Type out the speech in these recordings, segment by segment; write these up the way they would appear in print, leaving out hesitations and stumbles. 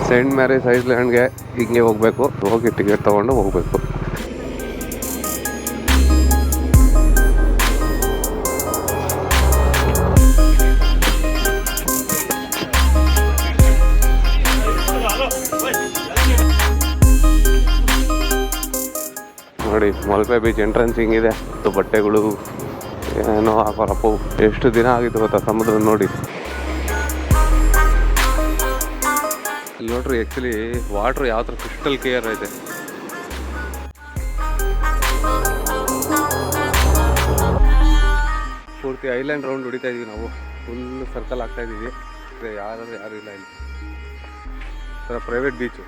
Saint Mary's ಐಲ್ಯಾಂಡ್ಗೆ ಹಿಂಗೆ ಹೋಗಬೇಕು, ಹೋಗಿ ಟಿಕೆಟ್ ತೊಗೊಂಡು ಹೋಗಬೇಕು. ನೋಡಿ ಮಲ್ಪೆ ಬೀಚ್ ಎಂಟ್ರೆನ್ಸ್ ಹಿಂಗಿದೆ. ಬಟ್ಟೆಗಳು ಏನೋ ಹಾಕೋರಪ್ಪ. ಎಷ್ಟು ದಿನ ಆಗಿತ್ತು ಗೊತ್ತಾ ಸಮುದ್ರ ನೋಡಿ. ಇಲ್ಲಿ ನೋಡ್ರಿ, ಆ್ಯಕ್ಚುಲಿ ವಾಟ್ರ್ ಯಾವ ಥರ ಕ್ರಿಸ್ಟಲ್ ಕ್ಲಿಯರ್ ಐತೆ. ಪೂರ್ತಿ ಐಲ್ಯಾಂಡ್ ರೌಂಡ್ ಹೊಡಿತಾ ಇದೀವಿ ನಾವು. ಫುಲ್ ಸರ್ಕಲ್ ಆಗ್ತಾ ಇದೀವಿ. ಯಾರು ಇಲ್ಲ ಇಲ್ಲಿ. ಥರ private beach.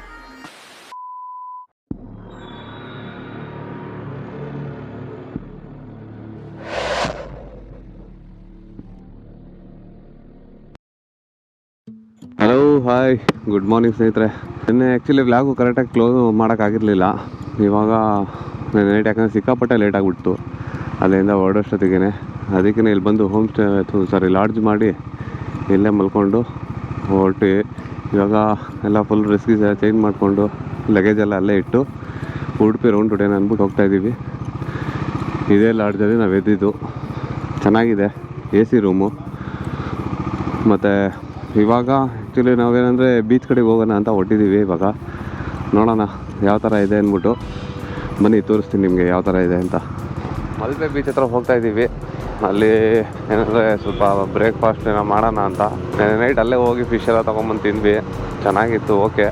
Hello, hi, good morning ಸ್ನೇಹಿತರೆ. ನಿನ್ನೆ ಆ್ಯಕ್ಚುಲಿ ವ್ಲಾಗು ಕರೆಕ್ಟಾಗಿ ಕ್ಲೋಸ್ ಮಾಡೋಕ್ಕಾಗಿರಲಿಲ್ಲ. ಇವಾಗ ನೈಟ್ ಯಾಕಂದರೆ ಸಿಕ್ಕಾಪಟ್ಟೆ ಲೇಟ್ ಆಗಿಬಿಡ್ತು ಅಲ್ಲಿಂದ ಹೊರಡೋಷ್ಟೊತ್ತಿಗೆ. ಅದಕ್ಕೆ ಇಲ್ಲಿ ಬಂದು ಹೋಮ್ ಸ್ಟೇ ಲಾಡ್ಜ್ ಮಾಡಿ ಇಲ್ಲೇ ಮಲ್ಕೊಂಡು ಹೊರಟು ಇವಾಗ ಎಲ್ಲ ಫುಲ್ ಡ್ರೆಸ್ಗೆ ಚೇಂಜ್ ಮಾಡಿಕೊಂಡು ಲಗೇಜೆಲ್ಲ ಅಲ್ಲೇ ಇಟ್ಟು ಉಡುಪಿ ರೌಂಡ್ ಹೊಡೆಯೋಣ ಅಂದ್ಬಿಟ್ಟು ಹೋಗ್ತಾಯಿದ್ದೀವಿ. ಇದೇ ಲಾಡ್ಜಲ್ಲಿ ನಾವು ಎದ್ದಿದ್ದು. ಚೆನ್ನಾಗಿದೆ, AC ರೂಮು. ಮತ್ತು ಇವಾಗ ಆ್ಯಕ್ಚುಲಿ ನಾವೇನಂದರೆ ಬೀಚ್ ಕಡೆಗೆ ಹೋಗೋಣ ಅಂತ ಹೊಟ್ಟಿದ್ದೀವಿ. ಇವಾಗ ನೋಡೋಣ ಯಾವ ಥರ ಇದೆ ಅಂದ್ಬಿಟ್ಟು. ಬನ್ನಿ ತೋರಿಸ್ತೀನಿ ನಿಮಗೆ ಯಾವ ಥರ ಇದೆ ಅಂತ. ಮಲ್ಪೆ ಬೀಚ್ ಹತ್ರ ಹೋಗ್ತಾಯಿದ್ದೀವಿ. ಅಲ್ಲಿ ಏನಂದರೆ ಸ್ವಲ್ಪ ಬ್ರೇಕ್ಫಾಸ್ಟ್ ಏನೋ ಮಾಡೋಣ ಅಂತ. ನೈಟ್ ಅಲ್ಲೇ ಹೋಗಿ ಫಿಶ್ ಎಲ್ಲ ತೊಗೊಂಬಂದು ತಿಂದ್ವಿ. ಚೆನ್ನಾಗಿತ್ತು, ಓಕೆ.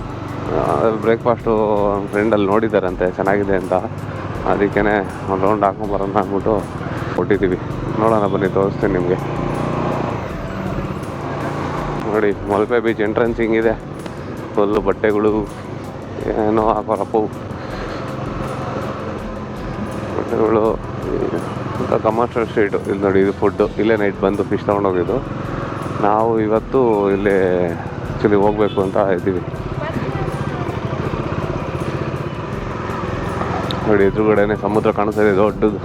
ಬ್ರೇಕ್ಫಾಸ್ಟು ಫ್ರೆಂಡಲ್ಲಿ ನೋಡಿದ್ದಾರಂತೆ ಚೆನ್ನಾಗಿದೆ ಅಂತ. ಅದಕ್ಕೇ ಒಂದು ರೌಂಡ್ ಹಾಕೊಂಬರೋಣ ಅಂದ್ಬಿಟ್ಟು ಹೊಟ್ಟಿದ್ದೀವಿ. ನೋಡೋಣ ಬನ್ನಿ ತೋರಿಸ್ತೀನಿ ನಿಮಗೆ. ನೋಡಿ ಮಲ್ಪೆ ಬೀಚ್ ಎಂಟ್ರೆನ್ಸ್ ಹಿಂಗಿದೆ. ಫುಲ್ಲು ಬಟ್ಟೆಗಳು ಏನೋ ಹಾಕೋರಪ್ಪ. ಬಟ್ಟೆಗಳು ಕಮರ್ಷಿಯಲ್ ಸ್ಟ್ರೀಟು. ಇಲ್ಲಿ ನೋಡಿ, ಇದು ಫುಡ್ಡು. ಇಲ್ಲೇ ನೈಟ್ ಬಂದು ಫಿಶ್ ತೊಗೊಂಡೋಗಿದ್ದು. ನಾವು ಇವತ್ತು ಇಲ್ಲೇ ಆ್ಯಕ್ಚುಲಿ ಹೋಗಬೇಕು ಅಂತ ಇದ್ದೀವಿ. ನೋಡಿ ಎದುರುಗಡೆನೆ ಸಮುದ್ರ ಕಾಣಿಸ್ತಾ ಇದೆ ದೊಡ್ಡದು.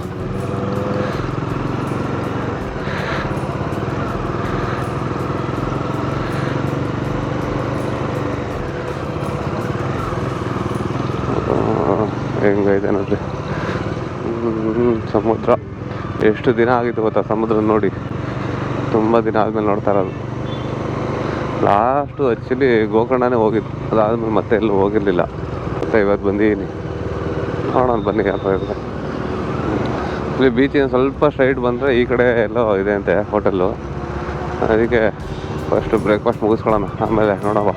ಹೆಂಗೈತೆ ನೋಡ್ರಿ ಸಮುದ್ರ. ಎಷ್ಟು ದಿನ ಆಗಿತ್ತು ಗೊತ್ತಾ ಸಮುದ್ರ ನೋಡಿ. ತುಂಬ ದಿನ ಆದಮೇಲೆ ನೋಡ್ತಾ ಇರೋದು. ಲಾಸ್ಟು ಆ್ಯಕ್ಚುಲಿ ಗೋಕರ್ಣನೇ ಹೋಗಿದ್ದು. ಅದಾದಮೇಲೆ ಮತ್ತೆ ಎಲ್ಲೂ ಹೋಗಿರಲಿಲ್ಲ. ಮತ್ತು ಇವತ್ತು ಬಂದಿದ್ದೀನಿ. ನೋಡೋಣ ಬನ್ನಿ ಯಾವ ಥರ ಇದೆ. ಇಲ್ಲಿ ಬೀಚಿನ ಸ್ವಲ್ಪ ಸ್ಟ್ರೈಟ್ ಬಂದರೆ ಈ ಕಡೆ ಎಲ್ಲೋ ಇದೆ ಅಂತೆ ಹೋಟೆಲ್ಲು. ಅದಕ್ಕೆ ಫಸ್ಟು ಬ್ರೇಕ್ಫಾಸ್ಟ್ ಮುಗಿಸ್ಕೊಳ್ಳೋಣ, ಆಮೇಲೆ ನೋಡೋಣ.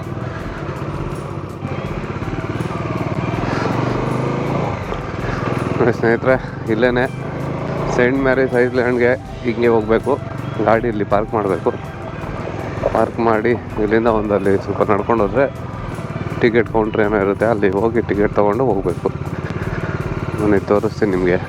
ಸ್ನೇಹಿತರೆ, ಇಲ್ಲೇ ಸೈಂಟ್ ಮ್ಯಾರೀಸ್ ಐಲ್ಯಾಂಡ್ಗೆ ಹಿಂಗೆ ಹೋಗಬೇಕು. ಗಾಡಿ ಇಲ್ಲಿ ಪಾರ್ಕ್ ಮಾಡಬೇಕು. ಪಾರ್ಕ್ ಮಾಡಿ ಇಲ್ಲಿಂದ ಅಲ್ಲಿ ಸ್ವಲ್ಪ ನಡ್ಕೊಂಡು ಹೋದರೆ ಟಿಕೆಟ್ ಕೌಂಟ್ರ್ ಏನೋ ಇರುತ್ತೆ, ಅಲ್ಲಿ ಹೋಗಿ ಟಿಕೆಟ್ ತೊಗೊಂಡು ಹೋಗಬೇಕು. ನಾನು ತೋರಿಸ್ತೀನಿ ನಿಮಗೆ.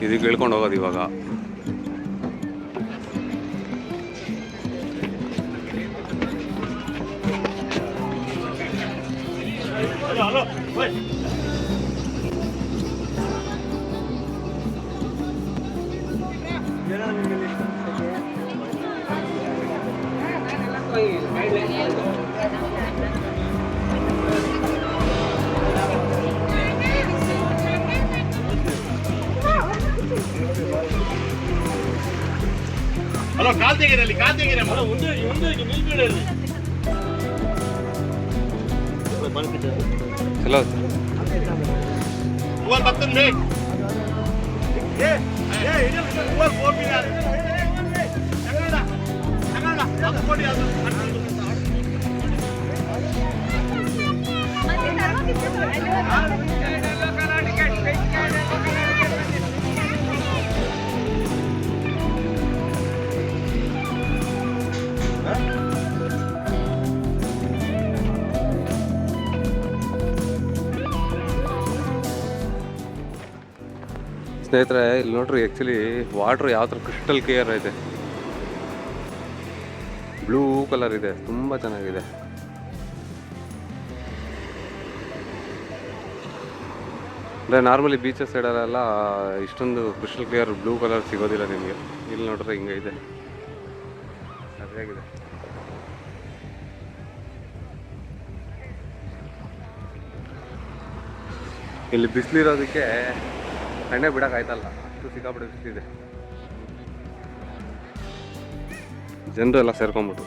ಇದಕ್ಕೆ ಇಳ್ಕೊಂಡು ಹೋಗೋದು ಇವಾಗ. ಚಲೋ ಸ್ನೇಹಿತರೆ, ಇಲ್ಲಿ ನೋಡ್ರಿ, ಆ್ಯಕ್ಚುಲಿ ವಾಟ್ರ್ ಯಾವ ಥರ ಕ್ರಿಸ್ಟಲ್ ಕ್ಲಿಯರ್ ಐತೆ. ಬ್ಲೂ ಕಲರ್ ಇದೆ, ತುಂಬ ಚೆನ್ನಾಗಿದೆ. ಅಂದರೆ ನಾರ್ಮಲಿ ಬೀಚಸ್ ಸೈಡಲ್ಲೆಲ್ಲ ಇಷ್ಟೊಂದು ಕ್ರಿಸ್ಟಲ್ ಕ್ಲಿಯರ್ ಬ್ಲೂ ಕಲರ್ ಸಿಗೋದಿಲ್ಲ ನಿಮಗೆ. ಇಲ್ಲಿ ನೋಡ್ರೆ ಹಿಂಗೆ ಇದೆ, ಸರಿಯಾಗಿದೆ. ಇಲ್ಲಿ ಬಿಸಿಲಿರೋದಕ್ಕೆ ಎಣ್ಣೆ ಬಿಡೋಕ್ಕಾಯ್ತಲ್ಲ, ಅಷ್ಟು ಸಿಕ್ಕಾಪಟ್ಟೆ ಬಿಸಿಲಿದೆ. ಜನರು ಎಲ್ಲ ಸೇರ್ಕೊಂಬಿಟ್ಟು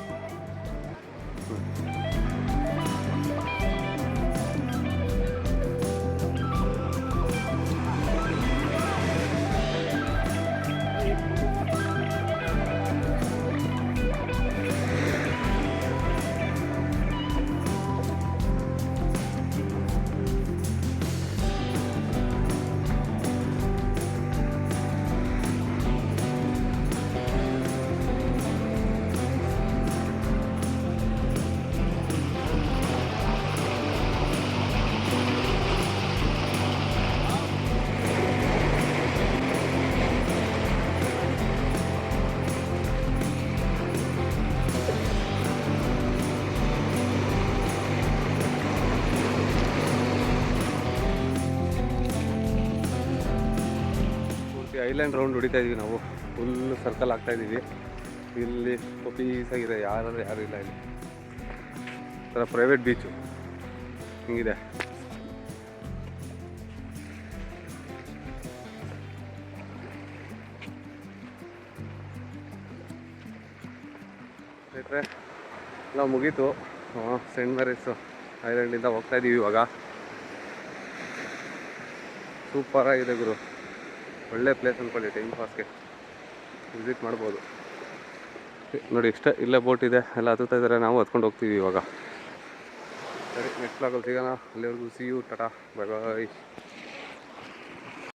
ಐಲ್ಯಾಂಡ್ ರೌಂಡ್ ಹೊಡಿತಾ ಇದೀವಿ ನಾವು. ಫುಲ್ ಸರ್ಕಲ್ ಆಗ್ತಾ ಇದ್ದೀವಿ. ಇಲ್ಲಿ ಪೀಸಾಗಿದೆ, ಯಾರು ಇಲ್ಲ ಇಲ್ಲಿ. ಥರ ಪ್ರೈವೇಟ್ ಬೀಚು ಹಿಂಗಿದೆ. ಸ್ನೇಹಿತರೆ, ನಾವು ಮುಗೀತು. ಸೆಂಟ್ ಮ್ಯಾರೀಸ್ ಐಲ್ಯಾಂಡಿಂದ ಹೋಗ್ತಾ ಇದ್ದೀವಿ ಇವಾಗ. ಸೂಪರಾಗಿದೆ ಗುರು, ಒಳ್ಳೆ ಪ್ಲೇಸ್ ಅಂದ್ಕೊಳ್ಳಿ. ಟೈಮ್ ಪಾಸ್ಗೆ ವಿಸಿಟ್ ಮಾಡ್ಬೋದು. ನೋಡಿ, ಇಲ್ಲೇ ಬೋಟ್ ಇದೆ, ಎಲ್ಲ ಹತ್ತುತ್ತಾ ಇದ್ದಾರೆ. ನಾವು ಹತ್ಕೊಂಡು ಹೋಗ್ತೀವಿ ಇವಾಗ. ಸರಿ, ನೆಕ್ಸ್ಟ್ ಬ್ಲಾಗಲ್ಲಿ ಸಿಗೋಣ. ಅಲ್ಲಿವರೆಗೂ see you, tata, bye bye.